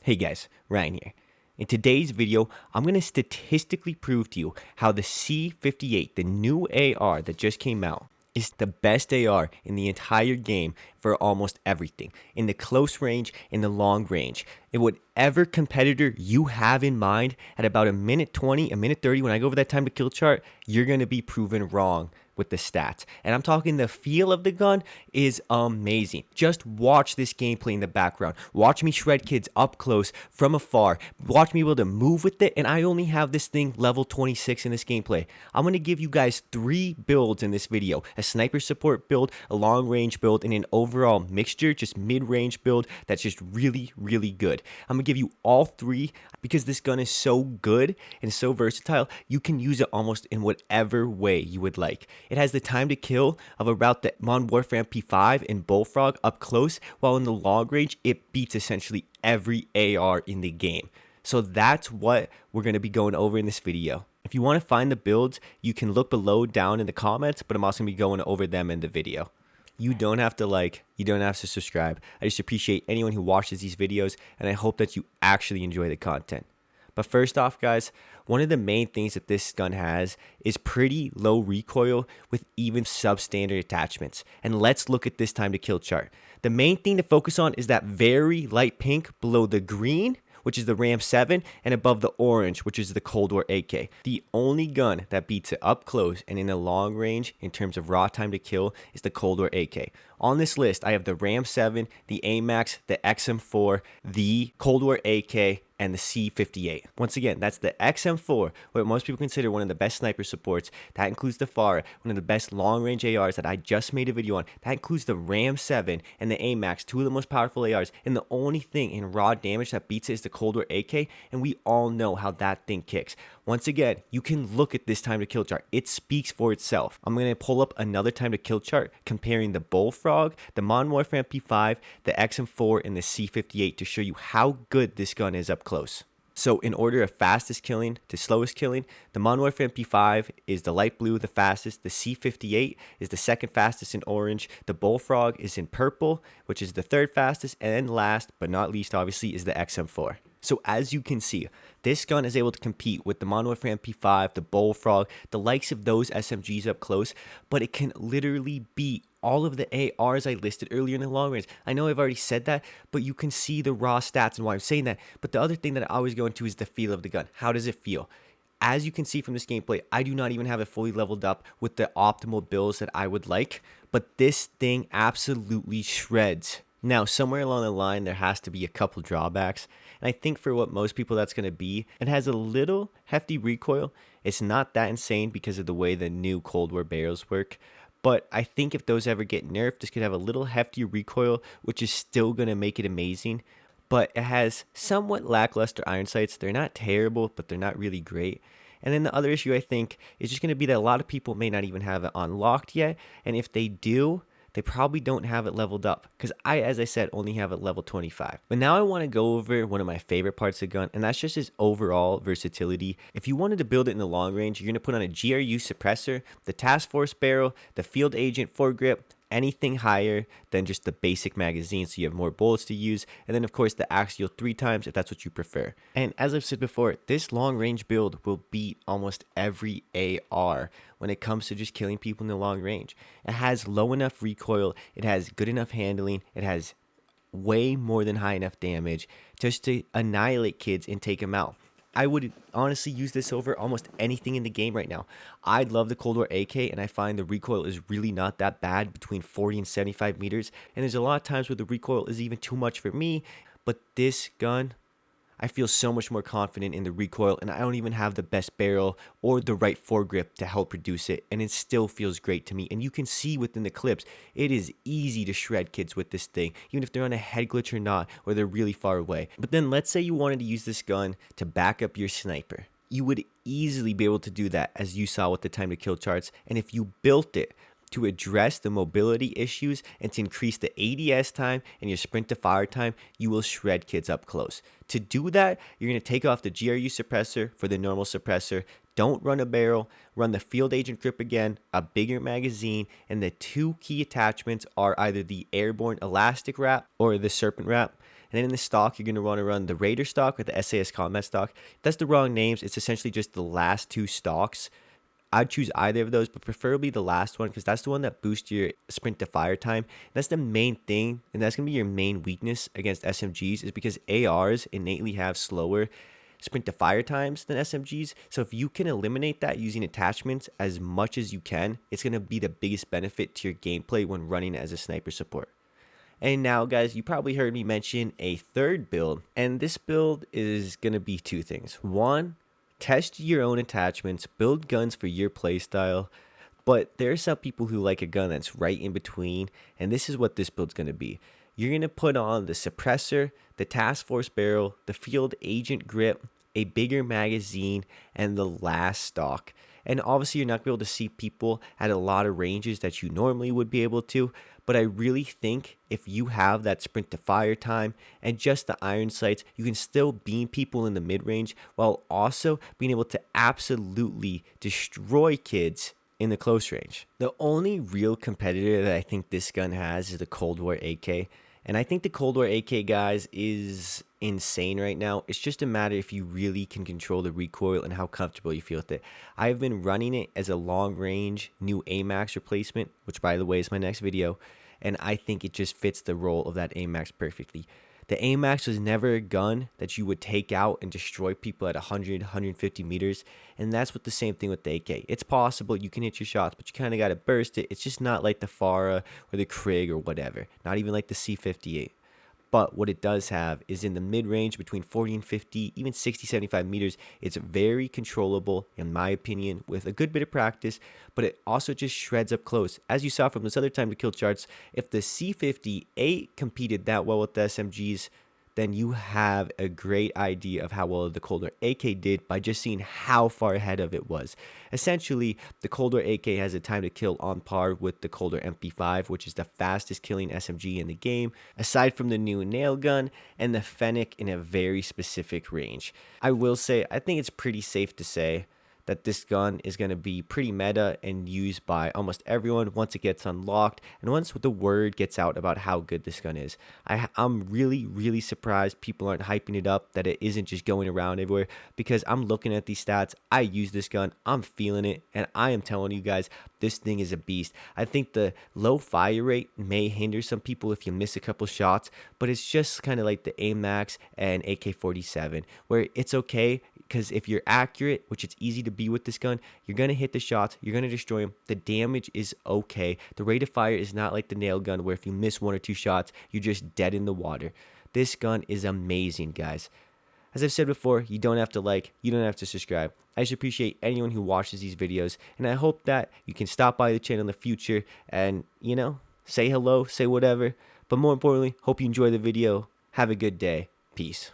Hey guys, Ryan here. In today's video, I'm going to statistically prove to you how the C58, the new AR that just came out, is the best AR in the entire game for almost everything. In the close range, in the long range. In whatever competitor you have in mind, at about a minute 20, a minute 30, when I go over that time to kill chart, you're going to be proven wrong with the stats. And I'm talking the feel of the gun is amazing. Just watch this gameplay in the background. Watch me shred kids up close from afar. Watch me be able to move with it. And I only have this thing level 26 in this gameplay. I'm going to give you guys 3 builds in this video. A sniper support build, a long range build, and an overall mixture, just mid-range build that's just really, really good. I'm going to give you all 3 because this gun is so good and so versatile. You can use it almost in whatever way you would like. It has the time to kill of about the Modern Warfare MP5 and Bullfrog up close, while in the long range, it beats essentially every AR in the game. So that's what we're going to be going over in this video. If you want to find the builds, you can look below down in the comments, but I'm also going to be going over them in the video. You don't have to like, you don't have to subscribe. I just appreciate anyone who watches these videos, and I hope that you actually enjoy the content. But first off, guys, one of the main things that this gun has is pretty low recoil with even substandard attachments. And let's look at this time to kill chart. The main thing to focus on is that very light pink below the green, which is the Ram 7, and above the orange, which is the Cold War AK. The only gun that beats it up close and in the long range in terms of raw time to kill is the Cold War AK. On this list, I have the Ram 7, the AMAX, the XM4, the Cold War AK, and the C58. Once again, that's the XM4, what most people consider one of the best sniper supports. That includes the FARA, one of the best long-range ARs that I just made a video on. That includes the Ram 7 and the AMAX, 2 of the most powerful ARs. And the only thing in raw damage that beats it is the Cold War AK, and we all know how that thing kicks. Once again, you can look at this time to kill chart. It speaks for itself. I'm going to pull up another time to kill chart comparing the Bullfrog, the Modern Warfare MP5, the XM4, and the C58 to show you how good this gun is up close. So in order of fastest killing to slowest killing, the Modern Warfare MP5 is the light blue, the fastest. The C58 is the second fastest in orange. The Bullfrog is in purple, which is the third fastest. And last but not least, obviously, is the XM4. So as you can see, this gun is able to compete with the Modern Warfare MP5, the Bullfrog, the likes of those SMGs up close, but it can literally beat all of the ARs I listed earlier in the long range. I know I've already said that, but you can see the raw stats and why I'm saying that. But the other thing that I always go into is the feel of the gun. How does it feel? As you can see from this gameplay, I do not even have it fully leveled up with the optimal builds that I would like, but this thing absolutely shreds. Now, somewhere along the line, there has to be a couple drawbacks. And I think for what most people that's going to be, it has a little hefty recoil. It's not that insane because of the way the new Cold War barrels work. But I think if those ever get nerfed, this could have a little heftier recoil, which is still going to make it amazing. But it has somewhat lackluster iron sights. They're not terrible, but they're not really great. And then the other issue, I think, is just going to be that a lot of people may not even have it unlocked yet. And if they do, they probably don't have it leveled up because I, as I said, only have it level 25. But now I want to go over one of my favorite parts of the gun, and that's just its overall versatility. If you wanted to build it in the long range, you're going to put on a GRU suppressor, the task force barrel, the field agent foregrip, anything higher than just the basic magazine so you have more bullets to use, and then of course the axial 3 times if that's what you prefer. And as I've said before, this long range build will beat almost every AR when it comes to just killing people in the long range. It has low enough recoil, it has good enough handling, it has way more than high enough damage just to annihilate kids and take them out. I would honestly use this over almost anything in the game right now. I love the Cold War AK, and I find the recoil is really not that bad between 40 and 75 meters. And there's a lot of times where the recoil is even too much for me. But this gun, I feel so much more confident in the recoil, and I don't even have the best barrel or the right foregrip to help produce it, and it still feels great to me. And you can see within the clips, it is easy to shred kids with this thing, even if they're on a head glitch or not, or they're really far away. But then let's say you wanted to use this gun to back up your sniper. You would easily be able to do that, as you saw with the time to kill charts, and if you built it to address the mobility issues and to increase the ADS time and your sprint to fire time, you will shred kids up close. To do that, you're going to take off the GRU suppressor for the normal suppressor. Don't run a barrel, run the field agent grip again, a bigger magazine, and the 2 key attachments are either the airborne elastic wrap or the serpent wrap. And then in the stock, you're going to want to run the Raider stock or the SAS Combat stock. That's the wrong names. It's essentially just the last two stocks. I'd choose either of those, but preferably the last one because that's the one that boosts your sprint to fire time. That's the main thing, and that's going to be your main weakness against SMGs is because ARs innately have slower sprint to fire times than SMGs. So if you can eliminate that using attachments as much as you can, it's going to be the biggest benefit to your gameplay when running as a sniper support. And now, guys, you probably heard me mention a third build, and this build is going to be two things. One, test your own attachments, build guns for your playstyle, but there are some people who like a gun that's right in between, and this is what this build's going to be. You're going to put on the suppressor, the task force barrel, the field agent grip, a bigger magazine, and the last stock. And obviously you're not going to be able to see people at a lot of ranges that you normally would be able to, but I really think if you have that sprint to fire time and just the iron sights, you can still beam people in the mid-range while also being able to absolutely destroy kids in the close range. The only real competitor that I think this gun has is the Cold War AK. And I think the Cold War AK, guys, is insane right now. It's just a matter if you really can control the recoil and how comfortable you feel with it. I've been running it as a long-range new AMAX replacement, which, by the way, is my next video. And I think it just fits the role of that AMAX perfectly. The AMAX was never a gun that you would take out and destroy people at 100, 150 meters. And that's what the same thing with the AK. It's possible you can hit your shots, but you kind of got to burst it. It's just not like the FARA or the Krig or whatever. Not even like the C58. But what it does have is in the mid-range between 40 and 50, even 60, 75 meters, it's very controllable, in my opinion, with a good bit of practice, but it also just shreds up close. As you saw from those other time to kill charts, if the C58 competed that well with the SMGs, then you have a great idea of how well the Cold War AK did by just seeing how far ahead of it was. Essentially, the Cold War AK has a time to kill on par with the Cold War MP5, which is the fastest killing SMG in the game, aside from the new nail gun and the Fennec in a very specific range. I will say, I think it's pretty safe to say that this gun is going to be pretty meta and used by almost everyone once it gets unlocked and once the word gets out about how good this gun is. I'm really surprised people aren't hyping it up, that it isn't just going around everywhere, because I'm looking at these stats. I use this gun, I'm feeling it, and I am telling you guys, this thing is a beast. I think the low fire rate may hinder some people if you miss a couple shots, but it's just kind of like the AMAX and AK-47, where it's okay. Because if you're accurate, which it's easy to be with this gun, you're going to hit the shots, you're going to destroy them. The damage is okay. The rate of fire is not like the nail gun where if you miss one or two shots, you're just dead in the water. This gun is amazing, guys. As I've said before, you don't have to like, you don't have to subscribe. I just appreciate anyone who watches these videos, and I hope that you can stop by the channel in the future and, you know, say hello, say whatever. But more importantly, hope you enjoy the video. Have a good day. Peace.